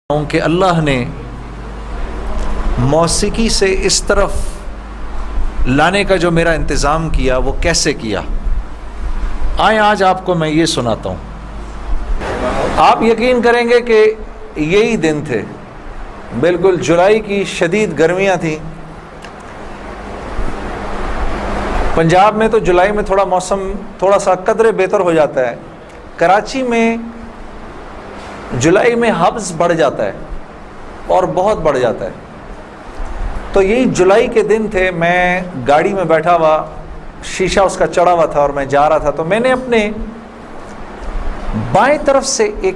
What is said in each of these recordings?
کہ اللہ نے موسیقی سے اس طرف لانے کا جو میرا انتظام کیا وہ کیسے کیا، آئیں آج آپ کو میں یہ سناتا ہوں۔ آپ یقین کریں گے کہ یہی دن تھے، بالکل جولائی کی شدید گرمیاں تھیں۔ پنجاب میں تو جولائی میں موسم تھوڑا سا قدرے بہتر ہو جاتا ہے، کراچی میں جولائی میں حبس بڑھ جاتا ہے اور بہت بڑھ جاتا ہے۔ تو یہی جولائی کے دن تھے، میں گاڑی میں بیٹھا ہوا، شیشہ اس کا چڑھا ہوا تھا اور میں جا رہا تھا، تو میں نے اپنے بائیں طرف سے ایک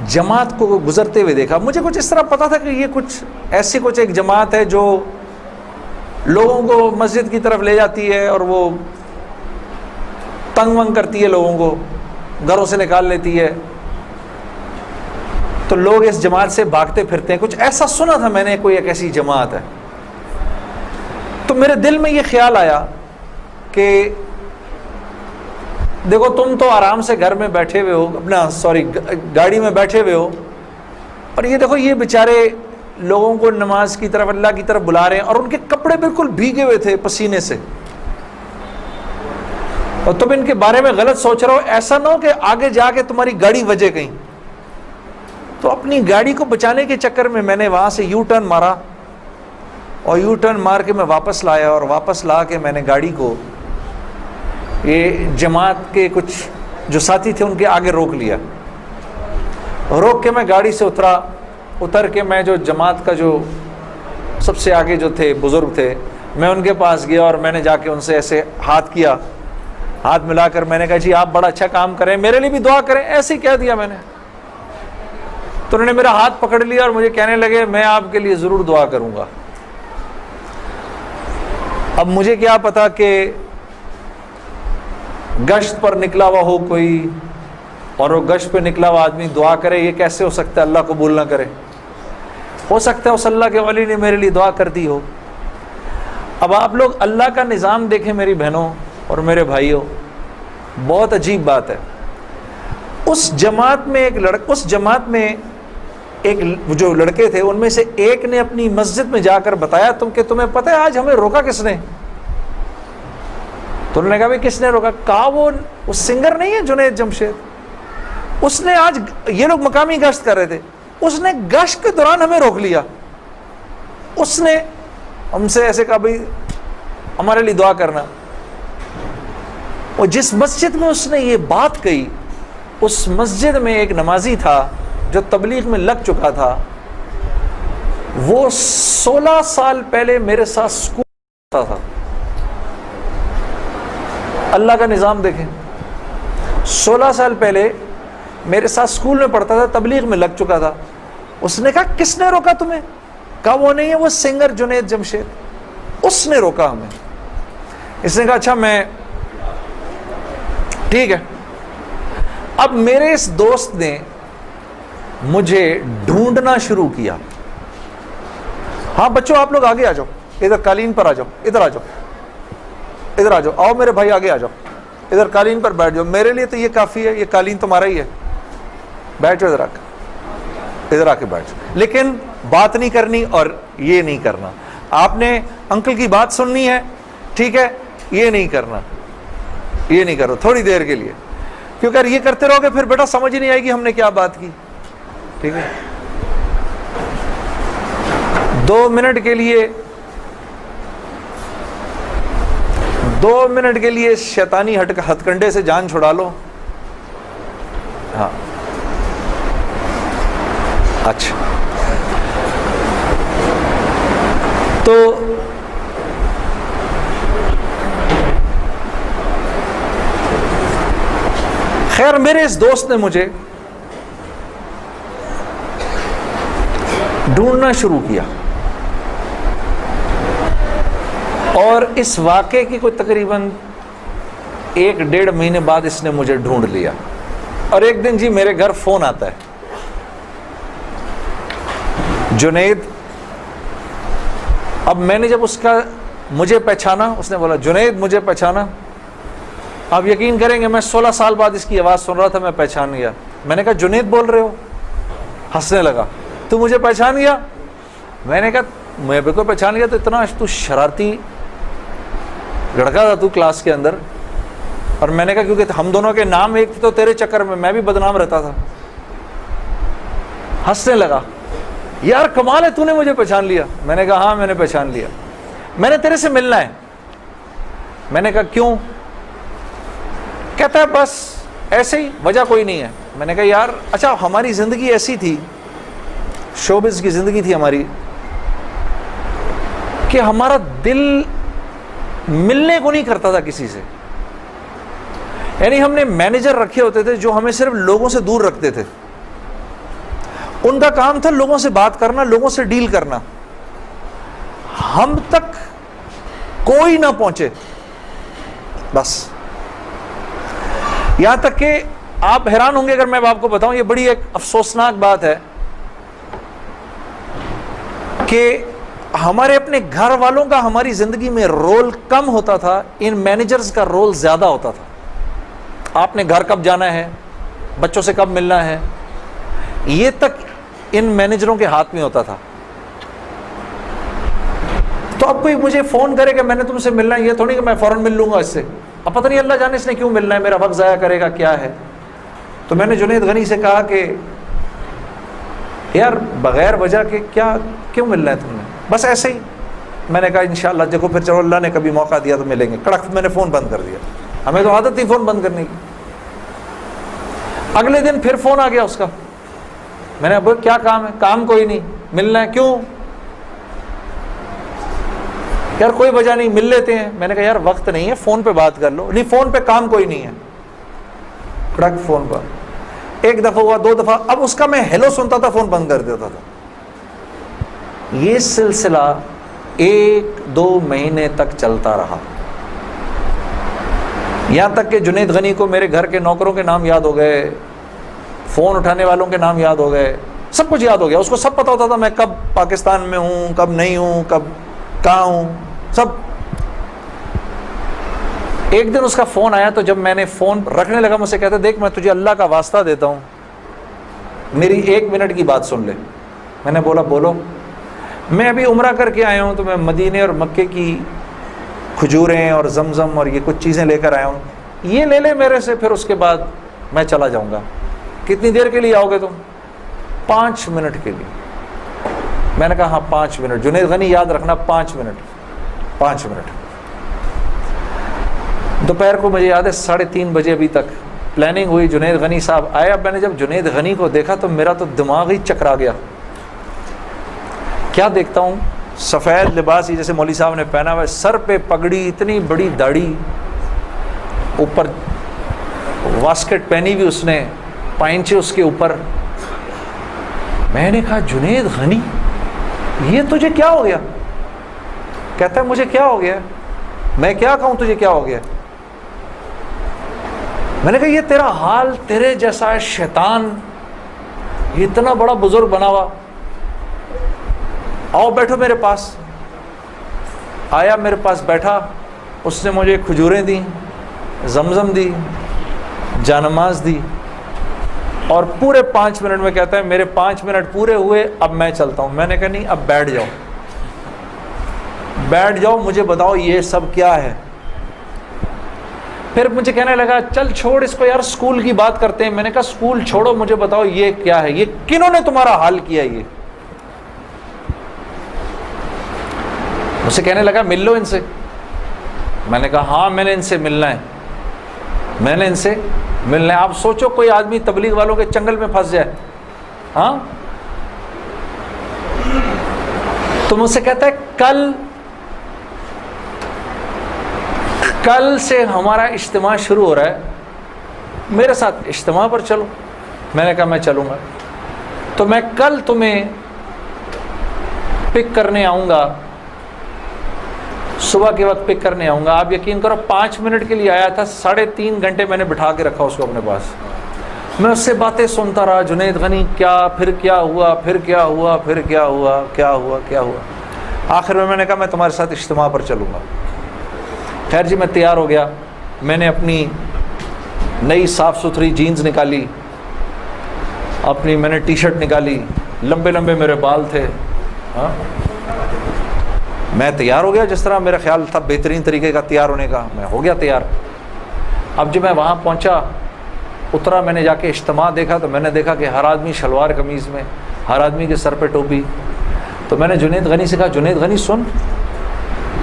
جماعت کو گزرتے ہوئے دیکھا۔ مجھے کچھ اس طرح پتا تھا کہ یہ کچھ ایک جماعت ہے جو لوگوں کو مسجد کی طرف لے جاتی ہے اور وہ تنگ ونگ کرتی ہے، لوگوں کو گھروں سے نکال لیتی ہے، تو لوگ اس جماعت سے بھاگتے پھرتے ہیں۔ کچھ ایسا سنا تھا میں نے، کوئی ایک ایسی جماعت ہے۔ تو میرے دل میں یہ خیال آیا کہ دیکھو تم تو آرام سے گھر میں بیٹھے ہوئے ہو، گاڑی میں بیٹھے ہوئے ہو، اور یہ دیکھو یہ بیچارے لوگوں کو نماز کی طرف، اللہ کی طرف بلا رہے ہیں، اور ان کے کپڑے بالکل بھیگے ہوئے تھے پسینے سے، اور تم ان کے بارے میں غلط سوچ رہے ہو، ایسا نہ ہو کہ آگے جا کے تمہاری گاڑی وجے کہیں۔ تو اپنی گاڑی کو بچانے کے چکر میں نے وہاں سے یو ٹرن مارا، اور یو ٹرن مار کے میں واپس لایا، اور واپس لا کے میں نے گاڑی کو یہ جماعت کے کچھ جو ساتھی تھے ان کے آگے روک لیا۔ روک کے میں گاڑی سے اتر کے میں جو جماعت کا جو سب سے آگے جو تھے بزرگ تھے، میں ان کے پاس گیا اور میں نے جا کے ان سے ایسے ہاتھ ملا کر میں نے کہا جی آپ بڑا اچھا کام کریں، میرے لیے بھی دعا کریں، ایسے ہی کہہ دیا میں نے۔ تو انہوں نے میرا ہاتھ پکڑ لیا اور مجھے کہنے لگے میں آپ کے لیے ضرور دعا کروں گا۔ اب مجھے کیا پتا کہ گشت پر نکلا ہوا ہو کوئی، اور وہ گشت پہ نکلا ہوا آدمی دعا کرے، یہ کیسے ہو سکتا ہے؟ اللہ قبول نہ کرے۔ ہو سکتا ہے اس اللہ کے ولی نے میرے لیے دعا کر دی ہو۔ اب آپ لوگ اللہ کا نظام دیکھیں میری بہنوں اور میرے بھائیوں، بہت عجیب بات ہے۔ اس جماعت میں ایک جو لڑکے تھے ان میں سے ایک نے اپنی مسجد میں جا کر بتایا کہ تمہیں پتہ ہے آج ہمیں روکا کس نے؟ تو انہوں نے کہا بھائی کس نے روکا؟ کہا وہ سنگر نہیں ہے جنید جمشید، اس نے آج، یہ لوگ مقامی گشت کر رہے تھے، اس نے گشت کے دوران ہمیں روک لیا، اس نے ہم سے ایسے کہا بھائی ہمارے لیے دعا کرنا۔ اور جس مسجد میں اس نے یہ بات کہی، اس مسجد میں ایک نمازی تھا جو تبلیغ میں لگ چکا تھا، وہ 16 سال پہلے میرے ساتھ سکول پڑھتا تھا۔ اللہ کا نظام دیکھیں، 16 سال پہلے میرے ساتھ سکول میں پڑھتا تھا، تبلیغ میں لگ چکا تھا۔ اس نے کہا کس نے روکا تمہیں؟ کہا وہ نہیں ہے، وہ سنگر جنید جمشید، اس نے روکا ہمیں۔ اس نے کہا اچھا میں ٹھیک ہے۔ اب میرے اس دوست نے مجھے ڈھونڈنا شروع کیا۔ ہاں بچوں آپ لوگ آگے آ جاؤ، ادھر قالین پر آ جاؤ، ادھر آ جاؤ، آؤ میرے بھائی آگے آ جاؤ، ادھر قالین پر بیٹھ جاؤ، میرے لیے تو یہ کافی ہے، یہ قالین تمہارا ہی ہے، بیٹھ جاؤ ادھر آ کے بیٹھ جاؤ، لیکن بات نہیں کرنی اور یہ نہیں کرنا، آپ نے انکل کی بات سننی ہے، ٹھیک ہے، یہ نہیں کرو تھوڑی دیر کے لیے، کیونکہ اگر یہ کرتے رہو گے پھر بیٹا سمجھ ہی نہیں آئے گی ہم نے کیا بات کی، ٹھیک ہے۔ 2 منٹ کے لیے شیطانی ہتھ کنڈے سے جان چھڑا لو۔ ہاں اچھا، تو خیر میرے اس دوست نے مجھے ڈھونڈنا شروع کیا، اور اس واقعے کی کوئی تقریباً 1-1.5 مہینے بعد اس نے مجھے ڈھونڈ لیا، اور ایک دن جی میرے گھر فون آتا ہے، جنید۔ اب میں نے جب مجھے پہچانا، اس نے بولا جنید مجھے پہچانا، آپ یقین کریں گے میں 16 سال بعد اس کی آواز سن رہا تھا، میں پہچان گیا۔ میں نے کہا جنید بول رہے ہو؟ ہنسنے لگا، تو مجھے پہچان گیا؟ میں نے کہا میں بالکل پہچان گیا، تو اتنا تو شرارتی لڑکا تھا تو کلاس کے اندر. اور میں نے کہا کیونکہ ہم دونوں کے نام ایک تھے تو تیرے چکر میں بھی بدنام رہتا تھا. ہنسنے لگا، یار کمال ہے تو نے مجھے پہچان لیا. میں نے کہا ہاں میں نے پہچان لیا، میں نے تیرے سے ملنا ہے. میں نے کہا کیوں؟ کہتا ہے بس ایسے ہی، وجہ کوئی نہیں ہے. میں نے کہا یار اچھا ہماری زندگی ایسی تھی، شوبز کی زندگی تھی ہماری، کہ ہمارا دل ملنے کو نہیں کرتا تھا کسی سے. یعنی ہم نے مینیجر رکھے ہوتے تھے جو ہمیں صرف لوگوں سے دور رکھتے تھے. ان کا کام تھا لوگوں سے بات کرنا، لوگوں سے ڈیل کرنا، ہم تک کوئی نہ پہنچے بس. یہاں تک کہ آپ حیران ہوں گے اگر میں آپ کو بتاؤں، یہ بڑی ایک افسوسناک بات ہے کہ ہمارے اپنے گھر والوں کا ہماری زندگی میں رول کم ہوتا تھا، ان مینیجرز کا رول زیادہ ہوتا تھا. آپ نے گھر کب جانا ہے، بچوں سے کب ملنا ہے، یہ تک ان مینیجروں کے ہاتھ میں ہوتا تھا. تو اب کوئی مجھے فون کرے کہ میں نے تم سے ملنا ہے، یہ تھوڑی کہ میں فوراً مل لوں گا اس سے. اب پتہ نہیں اللہ جانے اس نے کیوں ملنا ہے، میرا وقت ضائع کرے گا کیا ہے. تو میں نے جنید غنی سے کہا کہ یار بغیر وجہ کے کیوں ملنا ہے تم نے، بس ایسے ہی. میں نے کہا انشاءاللہ دیکھو پھر چلو اللہ نے کبھی موقع دیا تو ملیں گے. کڑک میں نے فون بند کر دیا. ہمیں تو عادت تھی فون بند کرنے کی. اگلے دن پھر فون آ گیا اس کا. میں نے بول کیا کام ہے؟ کام کوئی نہیں، ملنا ہے. کیوں؟ یار کوئی وجہ نہیں، مل لیتے ہیں. میں نے کہا یار وقت نہیں ہے، فون پہ بات کر لو. نہیں فون پہ کام کوئی نہیں ہے. کڑک فون پر ایک دفعہ ہوا، دو دفعہ، اب اس کا میں ہیلو سنتا تھا فون بند کر دیتا تھا. یہ سلسلہ 1-2 مہینے تک چلتا رہا، یہاں تک کہ جنید غنی کو میرے گھر کے نوکروں کے نام یاد ہو گئے، فون اٹھانے والوں کے نام یاد ہو گئے، سب کچھ یاد ہو گیا. اس کو سب پتا ہوتا تھا میں کب پاکستان میں ہوں، کب نہیں ہوں، کب کہاں ہوں، سب. ایک دن اس کا فون آیا تو جب میں نے فون رکھنے لگا مجھ سے کہتا دیکھ میں تجھے اللہ کا واسطہ دیتا ہوں میری 1 منٹ کی بات سن لے. میں نے بولا بولو. میں ابھی عمرہ کر کے آیا ہوں تو میں مدینے اور مکے کی کھجوریں اور زمزم اور یہ کچھ چیزیں لے کر آیا ہوں، یہ لے لے میرے سے، پھر اس کے بعد میں چلا جاؤں گا. کتنی دیر کے لیے آؤ گے تم؟ 5 منٹ کے لیے. میں نے کہا ہاں 5 منٹ. جنید غنی یاد رکھنا 5 منٹ. 5 منٹ. دوپہر کو مجھے یاد ہے 3:30 بجے ابھی تک پلاننگ ہوئی. جنید غنی صاحب آئے. اب میں نے جب جنید غنی کو دیکھا تو میرا تو دماغ ہی چکرا گیا. کیا دیکھتا ہوں، سفید لباس ہی جیسے مولوی صاحب نے پہنا ہوا ہے، سر پہ پگڑی، اتنی بڑی داڑھی، اوپر واسکٹ پہنی ہوئی اس نے، پائنچے اس کے اوپر. میں نے کہا جنید غنی یہ تجھے کیا ہو گیا؟ کہتا ہے مجھے کیا ہو گیا؟ میں کیا کہوں تجھے کیا ہو گیا؟ میں نے کہا یہ تیرا حال تیرے جیسا ہے شیطان، یہ اتنا بڑا بزرگ بنا ہوا، آؤ بیٹھو میرے پاس. آیا میرے پاس بیٹھا، اس نے مجھے کھجوریں دیں، زمزم دی، جانماز دی، اور پورے 5 منٹ میں کہتا ہے میرے 5 منٹ پورے ہوئے، اب میں چلتا ہوں. میں نے کہا نہیں، اب بیٹھ جاؤ، بیٹھ جاؤ، مجھے بتاؤ یہ سب کیا ہے. پھر مجھے کہنے لگا چل چھوڑ اس کو یار، اسکول کی بات کرتے ہیں. میں نے کہا اسکول چھوڑو، مجھے بتاؤ یہ کیا ہے، یہ کنہوں نے تمہارا حال کیا؟ یہ مجھ سے کہنے لگا مل لو ان سے. میں نے کہا ہاں میں نے ان سے ملنا ہے، میں نے ان سے ملنا ہے. آپ سوچو کوئی آدمی تبلیغ والوں کے چنگل میں پھنس جائے، ہاں. تو مجھ سے کہتا ہے کل سے ہمارا اجتماع شروع ہو رہا ہے، میرے ساتھ اجتماع پر چلو. میں نے کہا میں چلوں گا. تو میں کل تمہیں پک کرنے آؤں گا، صبح کے وقت پک کرنے آؤں گا. آپ یقین کرو 5 منٹ کے لیے آیا تھا، 3.5 گھنٹے میں نے بٹھا کے رکھا اس کو اپنے پاس. میں اس سے باتیں سنتا رہا، جنید غنی کیا، پھر کیا ہوا، پھر کیا ہوا، پھر کیا ہوا، کیا ہوا، کیا ہوا. آخر میں نے کہا میں تمہارے ساتھ اجتماع پر چلوں گا. خیر جی میں تیار ہو گیا. میں نے اپنی نئی صاف ستھری جینز نکالی، اپنی میں نے ٹی شرٹ نکالی، لمبے لمبے میرے بال تھے. ہاں میں تیار ہو گیا جس طرح میرا خیال تھا بہترین طریقے کا تیار ہونے کا, میں ہو گیا تیار. اب جب میں وہاں پہنچا, اترا, میں نے جا کے اجتماع دیکھا تو میں نے دیکھا کہ ہر آدمی شلوار قمیض میں, ہر آدمی کے سر پہ ٹوپی. تو میں نے جنید غنی سے کہا, جنید غنی سن,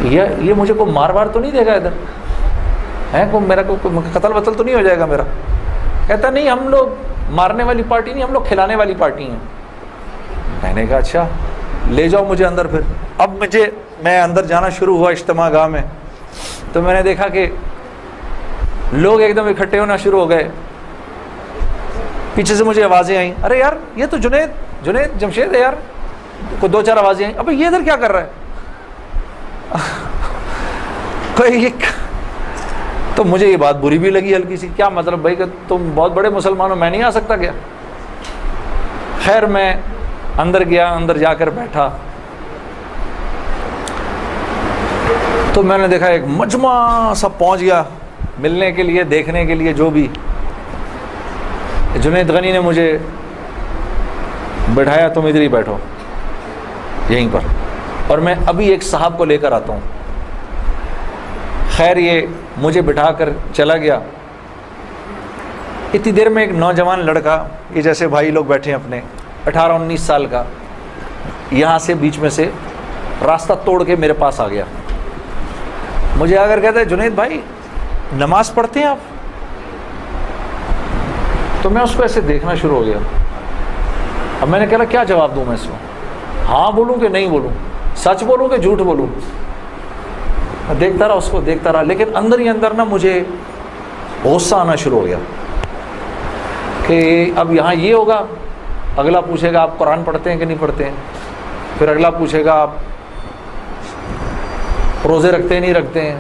یہ مجھے کوئی مار وار تو نہیں دے گا ادھر ہے, کو میرا کوئی قتل وتل تو نہیں ہو جائے گا میرا؟ کہتا نہیں, ہم لوگ مارنے والی پارٹی نہیں, ہم لوگ کھلانے والی پارٹی ہیں. میں نے کہا اچھا لے جاؤ مجھے اندر. پھر اب میں اندر جانا شروع ہوا اجتماع گاہ میں, تو میں نے دیکھا کہ لوگ ایک دم اکٹھے ہونا شروع ہو گئے. پیچھے سے مجھے آوازیں آئیں, ارے یار یہ تو جنید جمشید ہے یار. کو دو چار آوازیں آئیں, ابے یہ ادھر کیا کر رہا ہے کوئی. تو مجھے یہ بات بری بھی لگی ہلکی سی, کیا مطلب بھائی کہ تم بہت بڑے مسلمان ہو, میں نہیں آ سکتا کیا؟ خیر میں اندر گیا, اندر جا کر بیٹھا تو میں نے دیکھا ایک مجمع سب پہنچ گیا ملنے کے لیے, دیکھنے کے لیے. جو بھی جنید غنی نے مجھے بٹھایا, تم ادھر ہی بیٹھو یہیں پر, اور میں ابھی ایک صاحب کو لے کر آتا ہوں. خیر یہ مجھے بٹھا کر چلا گیا. اتنی دیر میں ایک نوجوان لڑکا, یہ جیسے بھائی لوگ بیٹھے ہیں اپنے, 18-19 سال کا, یہاں سے بیچ میں سے راستہ توڑ کے میرے پاس آ گیا. مجھے آ کر کہتا ہے, جنید بھائی نماز پڑھتے ہیں آپ؟ تو میں اس کو ایسے دیکھنا شروع ہو گیا. اب میں نے کہا کیا جواب دوں میں اس کو, ہاں بولوں کہ نہیں بولوں, سچ بولوں کہ جھوٹ بولوں؟ دیکھتا رہا اس کو, دیکھتا رہا, لیکن اندر ہی اندر نا مجھے غصہ آنا شروع ہو گیا کہ اب یہاں یہ ہوگا, اگلا پوچھے گا آپ قرآن پڑھتے ہیں کہ نہیں پڑھتے ہیں, پھر اگلا پوچھے گا آپ روزے رکھتے ہیں نہیں رکھتے ہیں,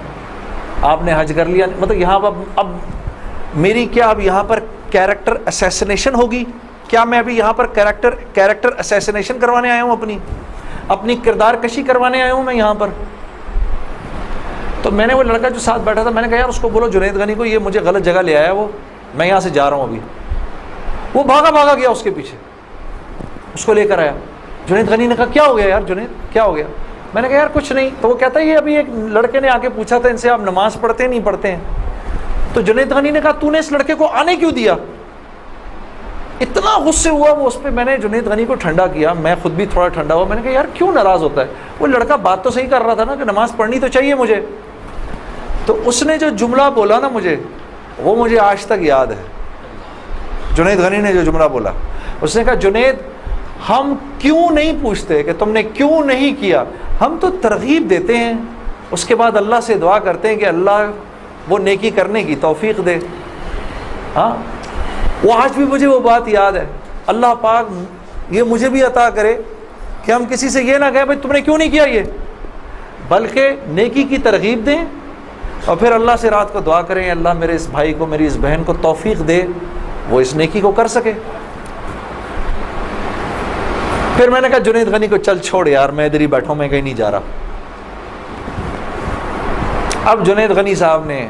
آپ نے حج کر لیا. مطلب یہاں اب میری کیا اب یہاں پر کیریکٹر اسیسنیشن ہوگی کیا؟ میں ابھی یہاں پر کیریکٹر اسیسنیشن کروانے آیا ہوں, اپنی کردار کشی کروانے آیا ہوں میں یہاں پر. تو میں نے وہ لڑکا جو ساتھ بیٹھا تھا, میں نے کہا یار اس کو بولو جنید غنی کو, یہ مجھے غلط جگہ لے آیا, میں یہاں سے جا رہا ہوں ابھی. وہ بھاگا گیا اس کے پیچھے, اس کو لے کر آیا. جنید غنی نے کہا کیا ہو گیا یار جنید, کیا ہو گیا؟ میں نے کہا یار کچھ نہیں. تو وہ کہتا ہے یہ ابھی ایک لڑکے نے آ کے پوچھا تھا ان سے, آپ نماز پڑھتے ہیں نہیں پڑھتے ہیں؟ تو جنید غنی نے کہا تو نے اس لڑکے کو آنے کیوں دیا؟ اتنا غصے ہوا وہ اس پہ. میں نے جنید غنی کو ٹھنڈا کیا, میں خود بھی تھوڑا ٹھنڈا ہوا. میں نے کہا یار کیوں ناراض ہوتا ہے؟ وہ لڑکا بات تو صحیح کر رہا تھا نا کہ نماز پڑھنی تو چاہیے مجھے. تو اس نے جو جملہ بولا نا مجھے, وہ مجھے آج تک یاد ہے. جنید غنی نے جو جملہ بولا, اس نے کہا جنید ہم کیوں نہیں پوچھتے کہ تم نے کیوں نہیں کیا, ہم تو ترغیب دیتے ہیں, اس کے بعد اللہ سے دعا کرتے ہیں کہ اللہ وہ نیکی کرنے کی توفیق دے. ہاں وہ آج بھی مجھے وہ بات یاد ہے. اللہ پاک یہ مجھے بھی عطا کرے کہ ہم کسی سے یہ نہ کہیں بھائی تم نے کیوں نہیں کیا یہ, بلکہ نیکی کی ترغیب دیں اور پھر اللہ سے رات کو دعا کریں اللہ میرے اس بھائی کو, میری اس بہن کو توفیق دے وہ اس نیکی کو کر سکے. پھر میں نے کہا جنید غنی کو چل چھوڑ یار, میں ادھر ہی بیٹھا ہوں, میں کہیں نہیں جا رہا. اب جنید غنی صاحب نے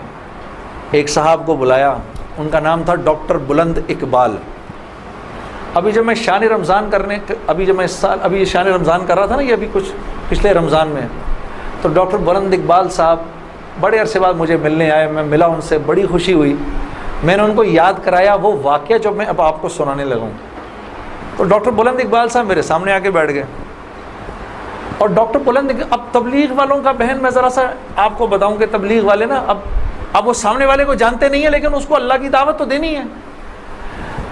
ایک صاحب کو بلایا, ان کا نام تھا ڈاکٹر بلند اقبال. ابھی جب میں شان رمضان ابھی شان رمضان کر رہا تھا نا, یہ ابھی کچھ پچھلے رمضان میں, تو ڈاکٹر بلند اقبال صاحب بڑے عرصے بعد مجھے ملنے آئے. میں ملا ان سے, بڑی خوشی ہوئی. میں نے ان کو یاد کرایا وہ واقعہ جو میں اب آپ کو سنانے لگا ہوں. تو ڈاکٹر بلند اقبال صاحب میرے سامنے آ کے بیٹھ گئے. اور ڈاکٹر بلند, اب تبلیغ والوں کا بہن, میں ذرا سا آپ کو بتاؤں کہ تبلیغ والے نا اب وہ سامنے والے کو جانتے نہیں ہیں, لیکن اس کو اللہ کی دعوت تو دینی ہے.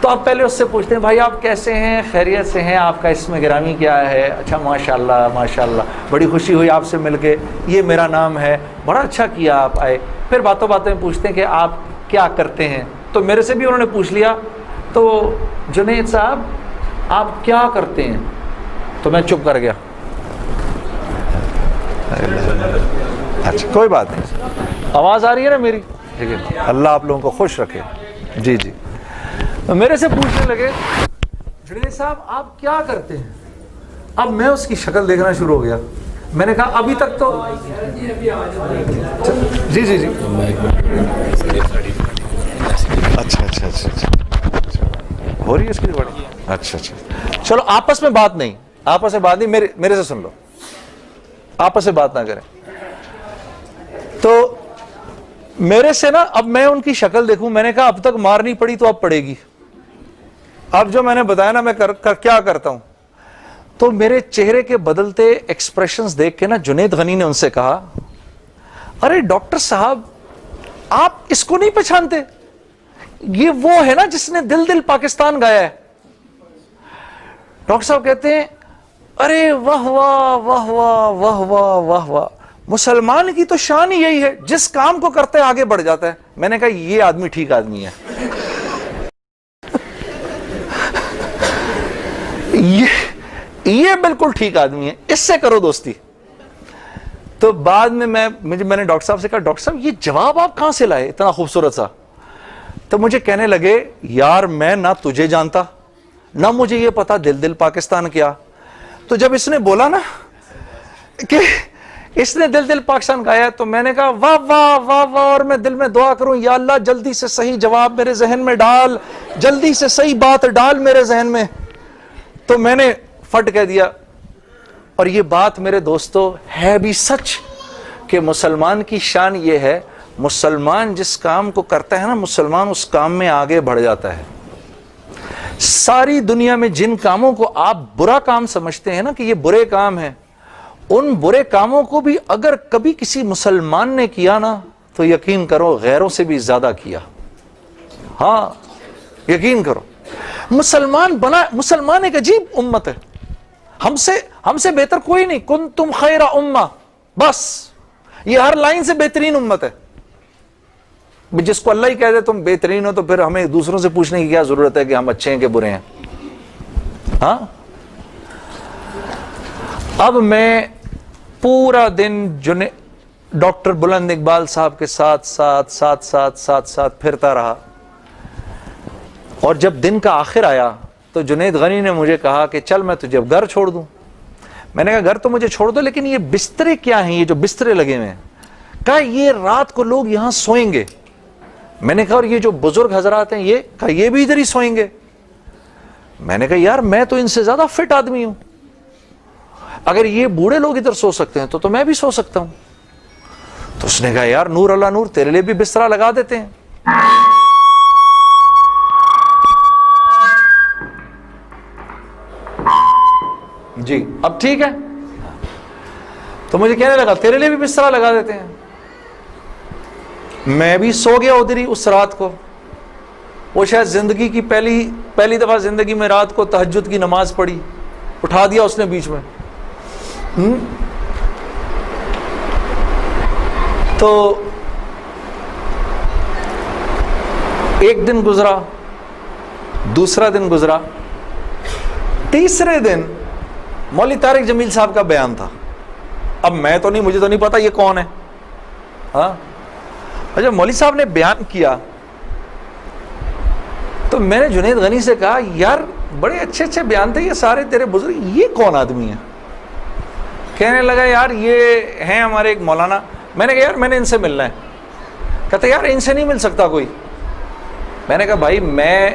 تو آپ پہلے اس سے پوچھتے ہیں بھائی آپ کیسے ہیں, خیریت سے ہیں, آپ کا اسم گرامی کیا ہے؟ اچھا ماشاء اللہ بڑی خوشی ہوئی آپ سے مل کے, یہ میرا نام ہے, بڑا اچھا کیا آپ آئے. پھر باتوں میں پوچھتے ہیں کہ آپ کیا کرتے ہیں. تو میرے سے بھی انہوں نے پوچھ لیا, تو جنید صاحب آپ کیا کرتے ہیں؟ تو میں چپ کر گیا. اچھا کوئی بات نہیں, آواز آ رہی ہے نا میری؟ ٹھیک ہے, اللہ آپ لوگوں کو خوش رکھے. جی تو میرے سے پوچھنے لگے جنید صاحب آپ کیا کرتے ہیں. اب میں اس کی شکل دیکھنا شروع ہو گیا. میں نے کہا ابھی تک تو جی اچھا ہو رہی ہے اس کی ریکارڈنگ. اچھا اچھا, چلو آپس میں بات نہیں, میرے سے سن لو, آپس میں بات نہ کریں. تو میرے سے نا, اب میں ان کی شکل دیکھوں, میں نے کہا اب تک مار نہیں پڑی تو اب پڑے گی. اب جو میں نے بتایا نا میں کیا کرتا ہوں, تو میرے چہرے کے بدلتے ایکسپریشنز دیکھ کے نا جنید غنی نے ان سے کہا, ارے ڈاکٹر صاحب آپ اس کو نہیں پہچانتے, یہ وہ ہے نا جس نے دل دل پاکستان گایا ہے. ڈاکٹر صاحب کہتے ہیں ارے واہ واہ واہ واہ واہ واہ واہ واہ, مسلمان کی تو شان ہی یہی ہے, جس کام کو کرتے آگے بڑھ جاتا ہے. میں نے کہا یہ آدمی ٹھیک آدمی ہے, یہ بالکل ٹھیک آدمی ہے, اس سے کرو دوستی. تو بعد میں میں نے ڈاکٹر صاحب سے کہا, ڈاکٹر صاحب یہ جواب آپ کہاں سے لائے اتنا خوبصورت سا؟ تو مجھے کہنے لگے, یار میں نہ تجھے جانتا نہ مجھے یہ پتا دل دل پاکستان کیا. تو جب اس نے بولا نا کہ اس نے دل دل پاکستان گایا, تو میں نے کہا واہ واہ واہ واہ, اور میں دل میں دعا کروں یا اللہ جلدی سے صحیح جواب میرے ذہن میں ڈال, جلدی سے صحیح بات ڈال میرے ذہن میں. تو میں نے فٹ کہہ دیا, اور یہ بات میرے دوستو ہے بھی سچ کہ مسلمان کی شان یہ ہے, مسلمان جس کام کو کرتا ہے نا, مسلمان اس کام میں آگے بڑھ جاتا ہے. ساری دنیا میں جن کاموں کو آپ برا کام سمجھتے ہیں نا کہ یہ برے کام ہیں, ان برے کاموں کو بھی اگر کبھی کسی مسلمان نے کیا نا تو یقین کرو غیروں سے بھی زیادہ کیا. ہاں یقین کرو, مسلمان ایک عجیب امت ہے, ہم سے بہتر کوئی نہیں. کنتم خیر امہ, بس یہ ہر لائن سے بہترین امت ہے. جس کو اللہ ہی کہہ دے تم بہترین ہو, تو پھر ہمیں دوسروں سے پوچھنے کی کیا ضرورت ہے کہ ہم اچھے ہیں کہ برے ہیں. ہاں, اب میں پورا دن ڈاکٹر بلند اقبال صاحب کے ساتھ پھرتا رہا, اور جب دن کا آخر آیا تو جنید غنی نے مجھے کہا کہ چل میں تجھے اب گھر چھوڑ دوں. میں نے کہا گھر تو مجھے چھوڑ دو, لیکن یہ بسترے کیا ہیں, یہ جو بسترے لگے ہوئے ہیں؟ کہا یہ رات کو لوگ یہاں سوئیں گے. میں نے کہا اور یہ جو بزرگ حضرات ہیں یہ بھی ادھر ہی سوئیں گے. میں نے کہا یار میں تو ان سے زیادہ فٹ آدمی ہوں, اگر یہ بوڑھے لوگ ادھر سو سکتے ہیں تو میں بھی سو سکتا ہوں. تو اس نے کہا یار نور اللہ نور, تیرے لیے بھی بسترا لگا دیتے ہیں. جی اب ٹھیک ہے. تو مجھے کہنے لگا تیرے لیے بھی بسترا لگا دیتے ہیں. میں بھی سو گیا ادھر ہی اس رات کو. وہ شاید زندگی کی پہلی دفعہ زندگی میں رات کو تہجد کی نماز پڑھی, اٹھا دیا اس نے بیچ میں. تو ایک دن گزرا, دوسرا دن گزرا, تیسرے دن مولوی طارق جمیل صاحب کا بیان تھا. اب مجھے تو نہیں پتا یہ کون ہے. ہاں, جب مولوی صاحب نے بیان کیا تو میں نے جنید غنی سے کہا یار بڑے اچھے اچھے بیان تھے یہ سارے تیرے بزرگ, یہ کون آدمی ہے؟ کہنے لگا یار یہ ہیں ہمارے ایک مولانا. میں نے کہا یار میں نے ان سے ملنا ہے. کہتا یار ان سے نہیں مل سکتا کوئی. میں نے کہا بھائی میں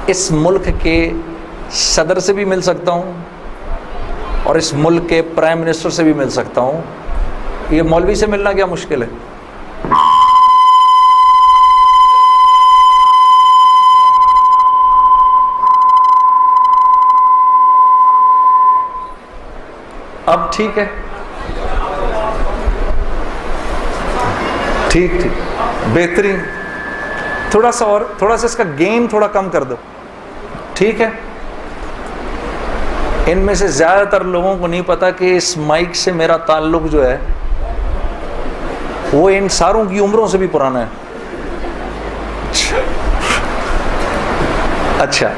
اس ملک کے صدر سے بھی مل سکتا ہوں اور اس ملک کے پرائم منسٹر سے بھی مل سکتا ہوں, یہ مولوی سے ملنا کیا مشکل ہے؟ اب ٹھیک ہے, ٹھیک بہترین. تھوڑا سا اس کا گین تھوڑا کم کر دو. ٹھیک ہے. ان میں سے زیادہ تر لوگوں کو نہیں پتا کہ اس مائک سے میرا تعلق جو ہے وہ ان ساروں کی عمروں سے بھی پرانا ہے. اچھا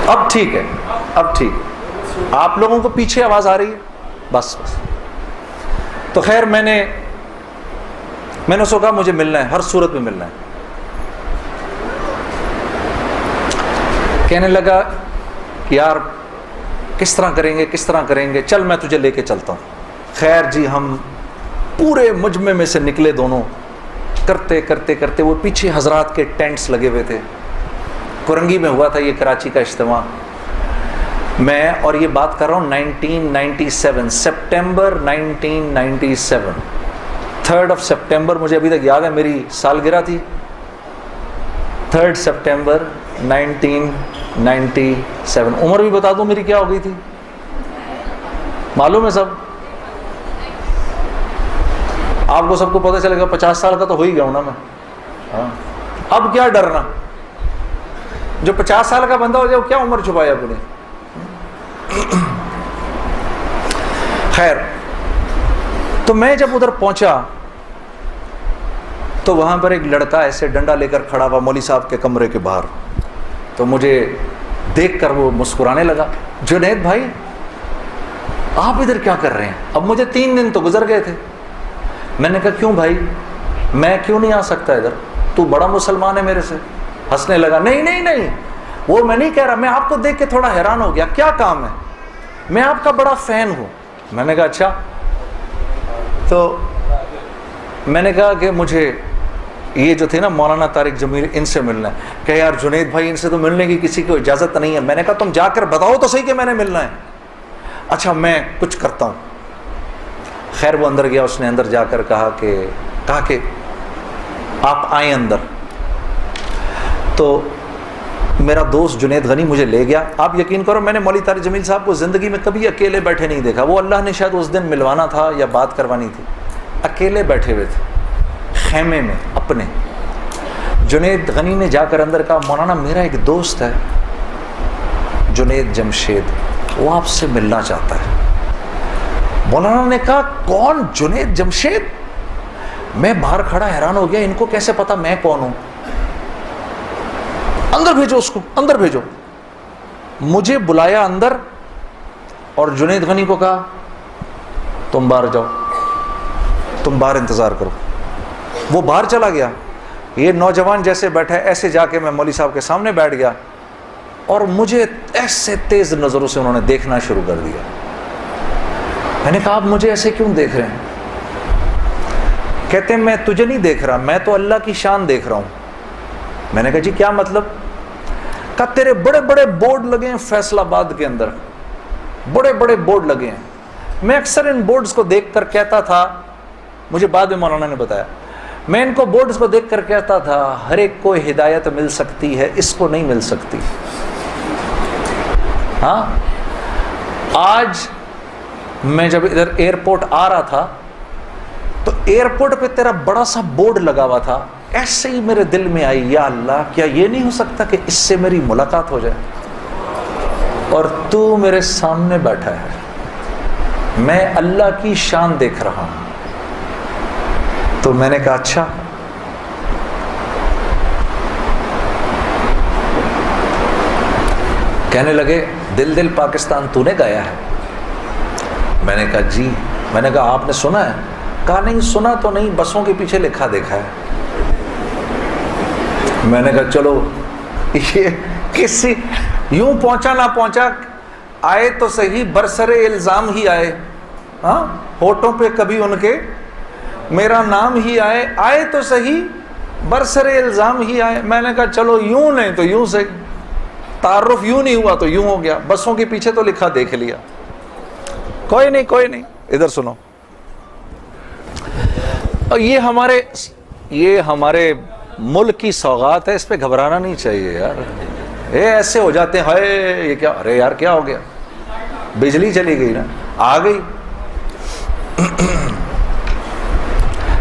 اب ٹھیک ہے, اب ٹھیک. آپ لوگوں کو پیچھے آواز آ رہی ہے؟ بس. تو خیر میں نے اس کو کہا مجھے ملنا ہے, ہر صورت میں ملنا ہے. کہنے لگا کہ یار کس طرح کریں گے, چل میں تجھے لے کے چلتا ہوں. خیر جی ہم پورے مجمع میں سے نکلے دونوں, کرتے وہ پیچھے حضرات کے ٹینٹس لگے ہوئے تھے, کرنگی میں ہوا تھا یہ کراچی کا اجتماع. میں اور یہ بات کر رہا ہوں 1997 سپٹمبر 1997 3 سپٹمبر مجھے ابھی تک یاد ہے, میری سالگرہ تھی 3 سپٹمبر 1997. عمر بھی بتا دوں میری کیا ہو گئی تھی, معلوم ہے سب آپ کو, سب کو پتہ چلے گا. 50 سال کا تو ہو ہی گیا ہوں نا میں. اب کیا ڈرنا, جو 50 سال کا بندہ ہو جائے وہ کیا عمر چھپایا اپنے. خیر, تو میں جب ادھر پہنچا تو وہاں پر ایک لڑکا ایسے ڈنڈا لے کر کھڑا ہوا مولوی صاحب کے کمرے کے باہر. تو مجھے دیکھ کر وہ مسکرانے لگا, جنید بھائی آپ ادھر کیا کر رہے ہیں؟ اب مجھے 3 دن تو گزر گئے تھے. میں نے کہا کیوں بھائی, میں کیوں نہیں آ سکتا ادھر, تو بڑا مسلمان ہے میرے سے. ہنسنے لگا, نہیں نہیں نہیں وہ میں نہیں کہہ رہا, میں آپ کو دیکھ کے تھوڑا حیران ہو گیا, کیا کام ہے؟ میں آپ کا بڑا فین ہوں. میں نے کہا اچھا. تو میں نے کہا کہ مجھے یہ جو تھے نا مولانا طارق جمیل, ان سے ملنا ہے. کہ یار جنید بھائی ان سے تو ملنے کی کسی کو اجازت نہیں ہے. میں نے کہا تم جا کر بتاؤ تو صحیح کہ میں نے ملنا ہے. اچھا میں کچھ کرتا ہوں. خیر وہ اندر گیا, اس نے اندر جا کر کہا کہ آپ آئیں اندر. تو میرا دوست جنید غنی مجھے لے گیا. آپ یقین کرو میں نے مولوی طارق جمیل صاحب کو زندگی میں کبھی اکیلے بیٹھے نہیں دیکھا. وہ اللہ نے شاید اس دن ملوانا تھا یا بات کروانی تھی, اکیلے بیٹھے ہوئے تھے خیمے میں اپنے. جنید غنی نے جا کر اندر کہا مولانا میرا ایک دوست ہے جنید جمشید, وہ آپ سے ملنا چاہتا ہے. مولانا نے کہا کون جنید جمشید؟ میں باہر کھڑا حیران ہو گیا, ان کو کیسے پتا میں کون ہوں؟ اندر بھیجو اس کو, اندر بھیجو. مجھے بلایا اندر اور جنید غنی کو کہا تم باہر جاؤ, تم باہر انتظار کرو. وہ باہر چلا گیا. یہ نوجوان جیسے بیٹھا ہے ایسے جا کے میں مولوی صاحب کے سامنے بیٹھ گیا اور مجھے ایسے تیز نظروں سے انہوں نے دیکھنا شروع کر دیا. میں نے کہا آپ مجھے ایسے کیوں دیکھ رہے ہیں؟ کہتے ہیں میں تجھے نہیں دیکھ رہا, میں تو اللہ کی شان دیکھ رہا ہوں. میں نے کہا جی کیا مطلب؟ کہا تیرے بڑے بڑے بورڈ لگے ہیں فیصل آباد کے اندر, بڑے بڑے بورڈ لگے ہیں. میں اکثر ان بورڈز کو دیکھ کر کہتا تھا, مجھے بعد میں مولانا نے بتایا, میں ان کو بورڈز کو دیکھ کر کہتا تھا ہر ایک کو ہدایت مل سکتی ہے, اس کو نہیں مل سکتی. ہاں آج میں جب ادھر ایئرپورٹ آ رہا تھا تو ایئرپورٹ پہ تیرا بڑا سا بورڈ لگا ہوا تھا, ایسے ہی میرے دل میں آئی یا اللہ کیا یہ نہیں ہو سکتا کہ اس سے میری ملاقات ہو جائے, اور تو میرے سامنے بیٹھا ہے, میں اللہ کی شان دیکھ رہا ہوں. تو میں نے کہا اچھا. کہنے لگے دل دل پاکستان تو نے گایا ہے؟ میں نے کہا جی. میں نے کہا آپ نے سنا ہے؟ کہا نہیں سنا تو نہیں, بسوں کے پیچھے لکھا دیکھا ہے. میں نے کہا چلو یہ کسی یوں پہنچا نہ پہنچا, آئے تو صحیح برسر الزام ہی آئے, ہاں ہوٹوں پہ کبھی ان کے میرا نام ہی آئے, آئے تو صحیح برسر الزام ہی آئے. میں نے کہا چلو یوں نہیں تو یوں سے, تعارف یوں نہیں ہوا تو یوں ہو گیا, بسوں کے پیچھے تو لکھا دیکھ لیا. کوئی نہیں کوئی نہیں, ادھر سنو. اور یہ ہمارے ملک کی سوغات ہے, اس پہ گھبرانا نہیں چاہیے یار. یہ ایسے ہو جاتے ہیں ہائے یہ کیا, ارے یار کیا ہو گیا, بجلی چلی گئی نا, آ گئی.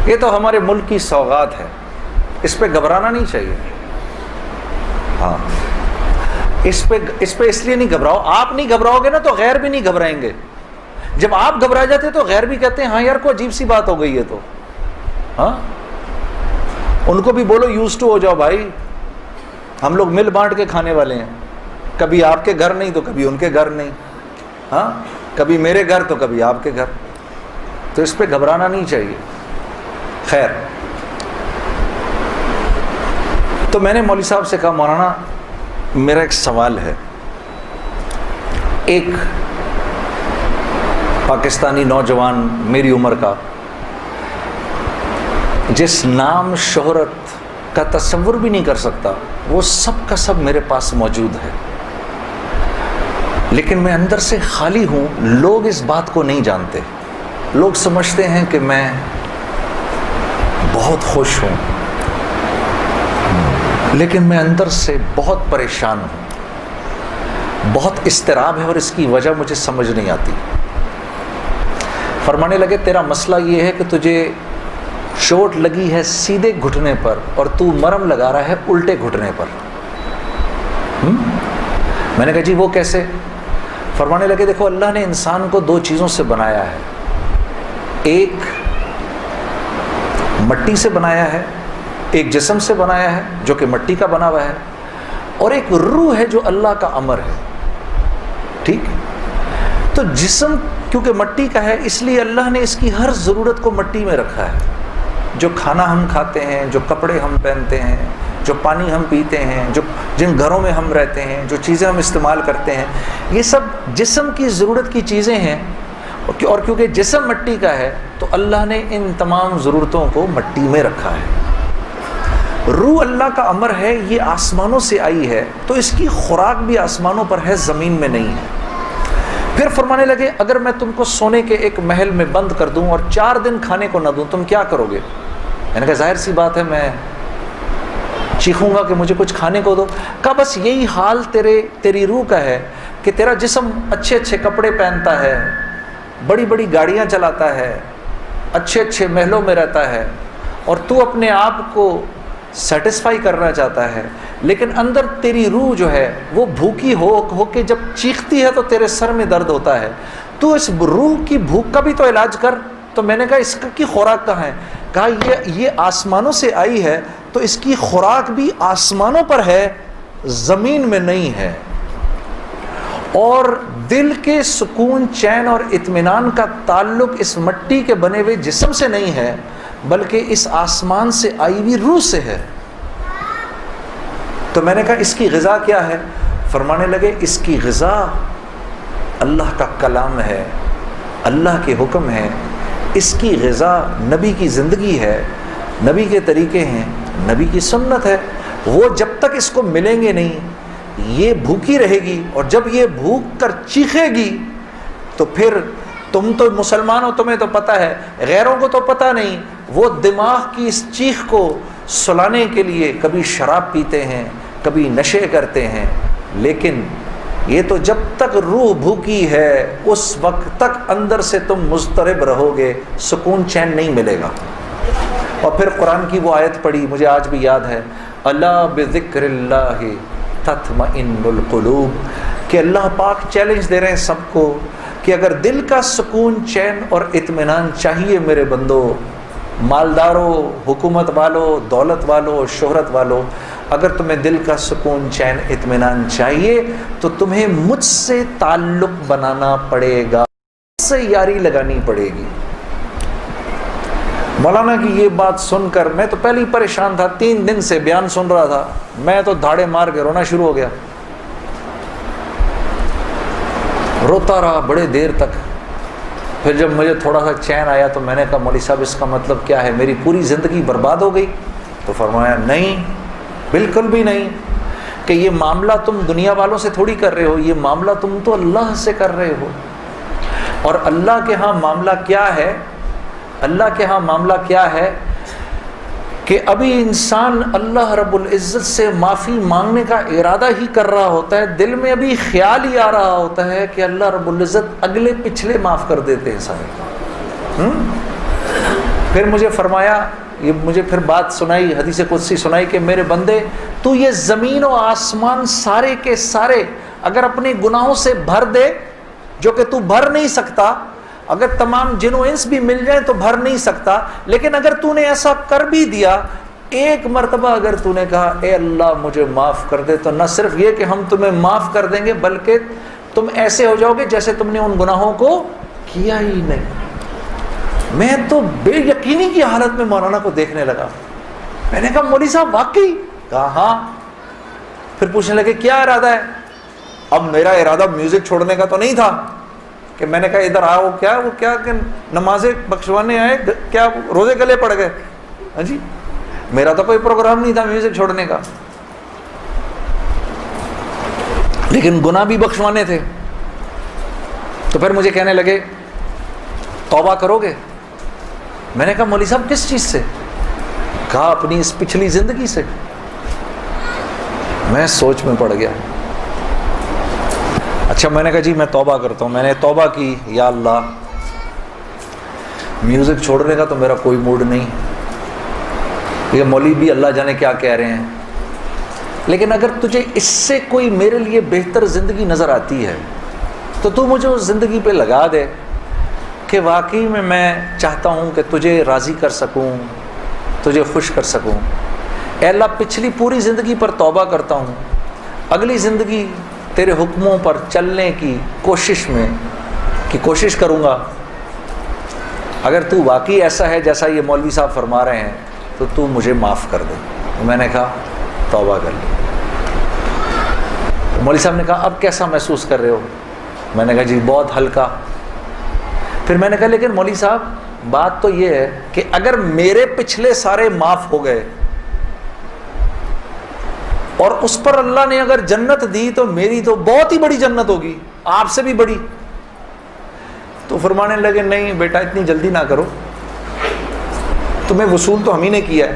یہ تو ہمارے ملک کی سوغات ہے, اس پہ گھبرانا نہیں چاہیے. ہاں اس پہ اس لیے نہیں گھبراؤ, آپ نہیں گھبراؤ گے نا تو غیر بھی نہیں گھبرائیں گے. جب آپ گھبرا جاتے تو غیر بھی کہتے ہیں ہاں یار کوئی عجیب سی بات ہو گئی ہے. تو ہاں ان کو بھی بولو یوز ٹو ہو جاؤ بھائی, ہم لوگ مل بانٹ کے کھانے والے ہیں, کبھی آپ کے گھر نہیں تو کبھی ان کے گھر نہیں, ہاں کبھی میرے گھر تو کبھی آپ کے گھر. تو اس پہ گھبرانا نہیں چاہیے. خیر, تو میں نے مولوی صاحب سے کہا مولانا میرا ایک سوال ہے. ایک پاکستانی نوجوان میری عمر کا, جس نام شہرت کا تصور بھی نہیں کر سکتا، وہ سب کا سب میرے پاس موجود ہے، لیکن میں اندر سے خالی ہوں۔ لوگ اس بات کو نہیں جانتے، لوگ سمجھتے ہیں کہ میں بہت خوش ہوں، لیکن میں اندر سے بہت پریشان ہوں، بہت اضطراب ہے، اور اس کی وجہ مجھے سمجھ نہیں آتی۔ فرمانے لگے تیرا مسئلہ یہ ہے کہ تجھے چوٹ لگی ہے سیدھے گھٹنے پر اور تو مرم لگا رہا ہے الٹے گھٹنے پر۔ میں نے کہا جی وہ کیسے؟ فرمانے لگے دیکھو اللہ نے انسان کو دو چیزوں سے بنایا ہے، ایک مٹی سے بنایا ہے، ایک جسم سے بنایا ہے جو کہ مٹی کا بنا ہوا ہے، اور ایک روح ہے جو اللہ کا امر ہے۔ ٹھیک؟ تو جسم کیونکہ مٹی کا ہے اس لیے اللہ نے اس کی ہر ضرورت کو مٹی میں رکھا ہے۔ جو کھانا ہم کھاتے ہیں، جو کپڑے ہم پہنتے ہیں، جو پانی ہم پیتے ہیں، جن گھروں میں ہم رہتے ہیں، جو چیزیں ہم استعمال کرتے ہیں، یہ سب جسم کی ضرورت کی چیزیں ہیں، اور کیونکہ جسم مٹی کا ہے تو اللہ نے ان تمام ضرورتوں کو مٹی میں رکھا ہے۔ روح اللہ کا امر ہے، یہ آسمانوں سے آئی ہے تو اس کی خوراک بھی آسمانوں پر ہے، زمین میں نہیں ہے۔ پھر فرمانے لگے اگر میں تم کو سونے کے ایک محل میں بند کر دوں اور 4 دن کھانے کو نہ دوں تم کیا کرو گے؟ میں نے کہا ظاہر سی بات ہے میں چیخوں گا کہ مجھے کچھ کھانے کو دو۔ کہا بس یہی حال تیری روح کا ہے کہ تیرا جسم اچھے اچھے کپڑے پہنتا ہے، بڑی بڑی گاڑیاں چلاتا ہے، اچھے اچھے محلوں میں رہتا ہے، اور تو اپنے آپ کو سیٹسفائی کرنا چاہتا ہے، لیکن اندر تیری روح جو ہے وہ بھوکی ہو کے جب چیختی ہے تو تیرے سر میں درد ہوتا ہے، تو اس روح کی بھوک کا بھی تو علاج کر۔ تو میں نے کہا اس کی خوراک کہاں ہے؟ کہا یہ آسمانوں سے آئی ہے تو اس کی خوراک بھی آسمانوں پر ہے، زمین میں نہیں ہے۔ اور دل کے سکون، چین اور اطمینان کا تعلق اس مٹی کے بنے ہوئے جسم سے نہیں ہے بلکہ اس آسمان سے آئی ہوئی روح سے ہے۔ تو میں نے کہا اس کی غذا کیا ہے؟ فرمانے لگے اس کی غذا اللہ کا کلام ہے، اللہ کے حکم ہے، اس کی غذا نبی کی زندگی ہے، نبی کے طریقے ہیں، نبی کی سنت ہے۔ وہ جب تک اس کو ملیں گے نہیں یہ بھوکی رہے گی، اور جب یہ بھوک کر چیخے گی تو پھر تم تو مسلمان ہو، تمہیں تو پتہ ہے، غیروں کو تو پتہ نہیں، وہ دماغ کی اس چیخ کو سلانے کے لیے کبھی شراب پیتے ہیں، کبھی نشے کرتے ہیں، لیکن یہ تو جب تک روح بھوکی ہے اس وقت تک اندر سے تم مضطرب رہو گے، سکون چین نہیں ملے گا۔ اور پھر قرآن کی وہ آیت پڑھی مجھے آج بھی یاد ہے، الا بذکر اللہ تطمئن القلوب، کہ اللہ پاک چیلنج دے رہے ہیں سب کو کہ اگر دل کا سکون، چین اور اطمینان چاہیے میرے بندو، مالداروں، حکومت والوں، دولت والوں، شہرت والوں، اگر تمہیں دل کا سکون، چین، اطمینان چاہیے تو تمہیں مجھ سے تعلق بنانا پڑے گا، مجھ سے یاری لگانی پڑے گی۔ مولانا کی یہ بات سن کر میں تو پہلے ہی پریشان تھا، 3 دن سے بیان سن رہا تھا، میں تو دھاڑے مار کے رونا شروع ہو گیا، روتا رہا بڑے دیر تک۔ پھر جب مجھے تھوڑا سا چین آیا تو میں نے کہا مولوی صاحب اس کا مطلب کیا ہے، میری پوری زندگی برباد ہو گئی؟ تو فرمایا نہیں، بالکل بھی نہیں، کہ یہ معاملہ تم دنیا والوں سے تھوڑی کر رہے ہو، یہ معاملہ تم تو اللہ سے کر رہے ہو۔ اور اللہ کے ہاں معاملہ کیا ہے؟ اللہ کے ہاں معاملہ کیا ہے کہ ابھی انسان اللہ رب العزت سے معافی مانگنے کا ارادہ ہی کر رہا ہوتا ہے، دل میں ابھی خیال ہی آ رہا ہوتا ہے کہ اللہ رب العزت اگلے پچھلے معاف کر دیتے ہیں سارے۔ پھر مجھے فرمایا، یہ مجھے پھر بات سنائی، حدیث قدسی سنائی کہ میرے بندے تو یہ زمین و آسمان سارے کے سارے اگر اپنے گناہوں سے بھر دے، جو کہ تو بھر نہیں سکتا، اگر تمام جن و انس بھی مل جائیں تو بھر نہیں سکتا، لیکن اگر تو نے ایسا کر بھی دیا، ایک مرتبہ اگر تو نے کہا اے اللہ مجھے معاف کر دے، تو نہ صرف یہ کہ ہم تمہیں معاف کر دیں گے بلکہ تم ایسے ہو جاؤ گے جیسے تم نے ان گناہوں کو کیا ہی نہیں۔ میں تو بے یقینی کی حالت میں مولانا کو دیکھنے لگا، میں نے کہا مولوی صاحب واقعی؟ کہا ہاں۔ پھر پوچھنے لگے کیا ارادہ ہے؟ اب میرا ارادہ میوزک چھوڑنے کا تو نہیں تھا کہ میں نے کہا ادھر آؤ، کیا کہ نمازیں بخشوانے آئے، کیا روزے گلے پڑ گئے؟ ہاں جی، میرا تو کوئی پروگرام نہیں تھا میوزک چھوڑنے کا، لیکن گناہ بھی بخشوانے تھے۔ تو پھر مجھے کہنے لگے توبہ کرو گے؟ میں نے کہا مولوی صاحب کس چیز سے؟ کہا اپنی اس پچھلی زندگی سے۔ میں سوچ میں پڑ گیا۔ اچھا، میں نے کہا جی میں توبہ کرتا ہوں۔ میں نے توبہ کی، یا اللہ میوزک چھوڑنے کا تو میرا کوئی موڈ نہیں، یہ مولوی بھی اللہ جانے کیا کہہ رہے ہیں، لیکن اگر تجھے اس سے کوئی میرے لیے بہتر زندگی نظر آتی ہے تو تو مجھے اس زندگی پہ لگا دے کہ واقعی میں چاہتا ہوں کہ تجھے راضی کر سکوں، تجھے خوش کر سکوں۔ اے اللہ پچھلی پوری زندگی پر توبہ کرتا ہوں، اگلی زندگی تیرے حکموں پر چلنے کی کوشش کروں گا۔ اگر تو واقعی ایسا ہے جیسا یہ مولوی صاحب فرما رہے ہیں تو تو مجھے معاف کر دے۔ میں نے کہا توبہ کر لی۔ مولوی صاحب نے کہا اب کیسا محسوس کر رہے ہو؟ میں نے کہا جی بہت ہلکا۔ پھر میں نے کہا لیکن مولوی صاحب بات تو یہ ہے کہ اگر میرے پچھلے سارے معاف ہو گئے اور اس پر اللہ نے اگر جنت دی تو میری تو بہت ہی بڑی جنت ہوگی، آپ سے بھی بڑی۔ تو فرمانے لگے نہیں بیٹا اتنی جلدی نہ کرو، تمہیں وصول تو ہم ہی نے کیا ہے،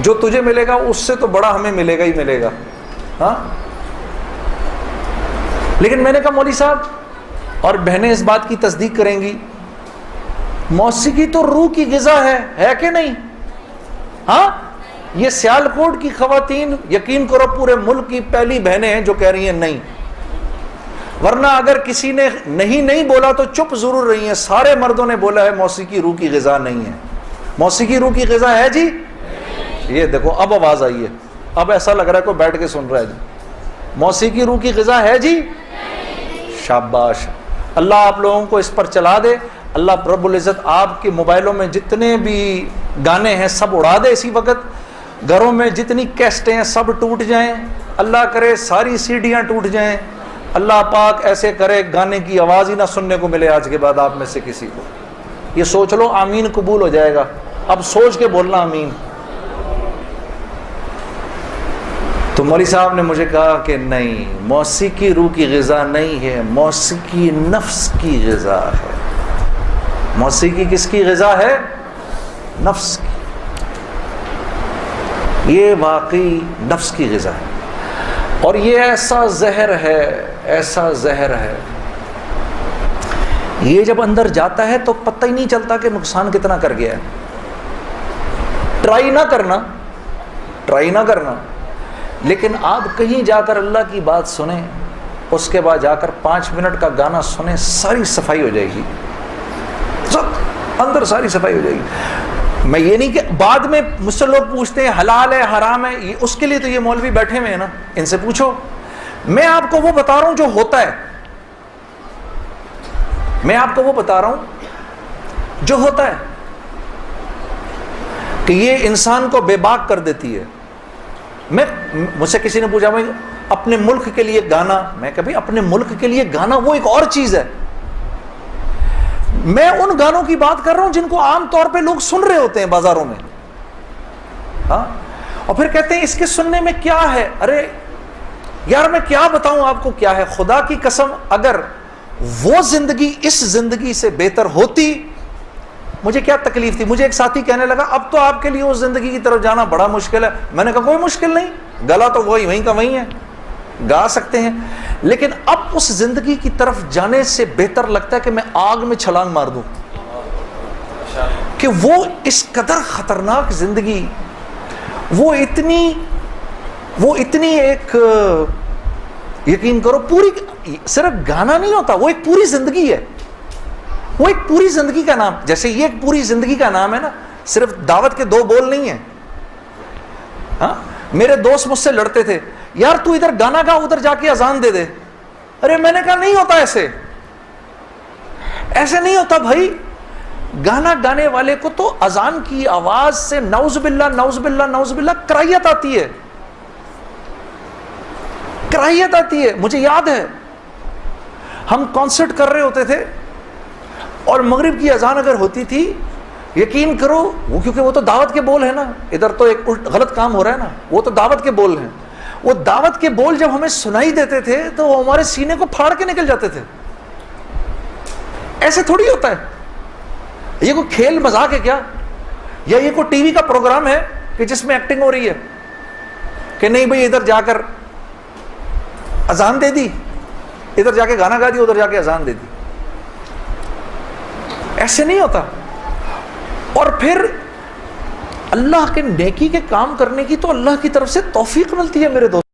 جو تجھے ملے گا اس سے تو بڑا ہمیں ملے گا ہی ملے گا۔ ہاں، لیکن میں نے کہا مولوی صاحب، اور بہنیں اس بات کی تصدیق کریں گی، موسیقی تو روح کی غذا ہے کہ نہیں؟ ہاں، یہ سیالکوٹ کی خواتین یقین کرو پورے ملک کی پہلی بہنیں ہیں جو کہہ رہی ہیں نہیں، ورنہ اگر کسی نے نہیں بولا تو چپ ضرور رہی ہیں۔ سارے مردوں نے بولا ہے موسیقی روح کی غذا نہیں ہے۔ موسیقی روح کی غذا ہے جی؟ یہ دیکھو اب آواز آئی ہے، اب ایسا لگ رہا ہے کوئی بیٹھ کے سن رہا ہے جی۔ موسیقی روح کی غذا ہے جی؟ شاباش، اللہ آپ لوگوں کو اس پر چلا دے۔ اللہ رب العزت آپ کے موبائلوں میں جتنے بھی گانے ہیں سب اڑا دے اسی وقت، گھروں میں جتنی کیسٹیں ہیں سب ٹوٹ جائیں، اللہ کرے ساری سیڈیاں ٹوٹ جائیں، اللہ پاک ایسے کرے گانے کی آواز ہی نہ سننے کو ملے آج کے بعد آپ میں سے کسی کو۔ یہ سوچ لو، آمین قبول ہو جائے گا، اب سوچ کے بولنا آمین۔ تو مولوی صاحب نے مجھے کہا کہ نہیں، موسیقی روح کی غذا نہیں ہے، موسیقی نفس کی غذا ہے۔ موسیقی کس کی غذا ہے؟ نفس کی۔ یہ واقعی نفس کی غذا ہے، اور یہ ایسا زہر ہے، ایسا زہر ہے، یہ جب اندر جاتا ہے تو پتہ ہی نہیں چلتا کہ نقصان کتنا کر گیا ہے۔ ٹرائی نہ کرنا، لیکن آپ کہیں جا کر اللہ کی بات سنیں، اس کے بعد جا کر 5 منٹ کا گانا سنیں، ساری صفائی ہو جائے گی، سب اندر ساری صفائی ہو جائے گی۔ میں یہ نہیں کہ بعد میں مجھ سے لوگ پوچھتے ہیں حلال ہے حرام ہے، اس کے لیے تو یہ مولوی بیٹھے ہوئے ہیں نا، ان سے پوچھو۔ میں آپ کو وہ بتا رہا ہوں جو ہوتا ہے، میں آپ کو وہ بتا رہا ہوں جو ہوتا ہے، کہ یہ انسان کو بے باک کر دیتی ہے۔ مجھ سے کسی نے پوچھا میں اپنے ملک کے لیے گانا، میں کبھی اپنے ملک کے لیے گانا وہ ایک اور چیز ہے، میں ان گانوں کی بات کر رہا ہوں جن کو عام طور پہ لوگ سن رہے ہوتے ہیں بازاروں میں، ہاں، اور پھر کہتے ہیں اس کے سننے میں کیا ہے۔ ارے یار میں کیا بتاؤں آپ کو کیا ہے، خدا کی قسم اگر وہ زندگی اس زندگی سے بہتر ہوتی مجھے کیا تکلیف تھی۔ مجھے ایک ساتھی کہنے لگا اب تو آپ کے لیے اس زندگی کی طرف جانا بڑا مشکل ہے۔ میں نے کہا کوئی مشکل نہیں، گلا تو وہیں کا وہیں ہے، گا سکتے ہیں، لیکن اب اس زندگی کی طرف جانے سے بہتر لگتا ہے کہ میں آگ میں چھلانگ مار دوں، کہ وہ اس قدر خطرناک زندگی، وہ اتنی ایک، یقین کرو پوری، صرف گانا نہیں ہوتا، وہ ایک پوری زندگی ہے، وہ ایک پوری زندگی کا نام، جیسے یہ ایک پوری زندگی کا نام ہے نا، صرف دعوت کے 2 بول نہیں ہیں۔ ہاں، میرے دوست مجھ سے لڑتے تھے، یار تو ادھر گانا گا ادھر جا کے اذان دے دے۔ ارے میں نے کہا نہیں ہوتا، ایسے نہیں ہوتا بھائی۔ گانا گانے والے کو تو اذان کی آواز سے نعوذ باللہ نعوذ باللہ نعوذ باللہ کراہیت آتی ہے، کراہیت آتی ہے۔ مجھے یاد ہے ہم کانسرٹ کر رہے ہوتے تھے اور مغرب کی اذان اگر ہوتی تھی، یقین کرو وہ، کیونکہ وہ تو دعوت کے بول ہیں نا، ادھر تو ایک غلط کام ہو رہا ہے نا، وہ تو دعوت کے بول ہیں. وہ دعوت کے بول جب ہمیں سنائی دیتے تھے تو وہ ہمارے سینے کو پھاڑ کے نکل جاتے تھے. ایسے تھوڑی ہوتا ہے. یہ کوئی کھیل مذاق ہے کیا؟ یا یہ کوئی ٹی وی کا پروگرام ہے کہ جس میں ایکٹنگ ہو رہی ہے کہ نہیں بھئی ادھر جا کر اذان دے دی، ادھر جا کے گانا گا دی، ادھر جا کے اذان دے دی. ایسے نہیں ہوتا. اور پھر اللہ کے نیکی کے کام کرنے کی تو اللہ کی طرف سے توفیق ملتی ہے میرے دوست.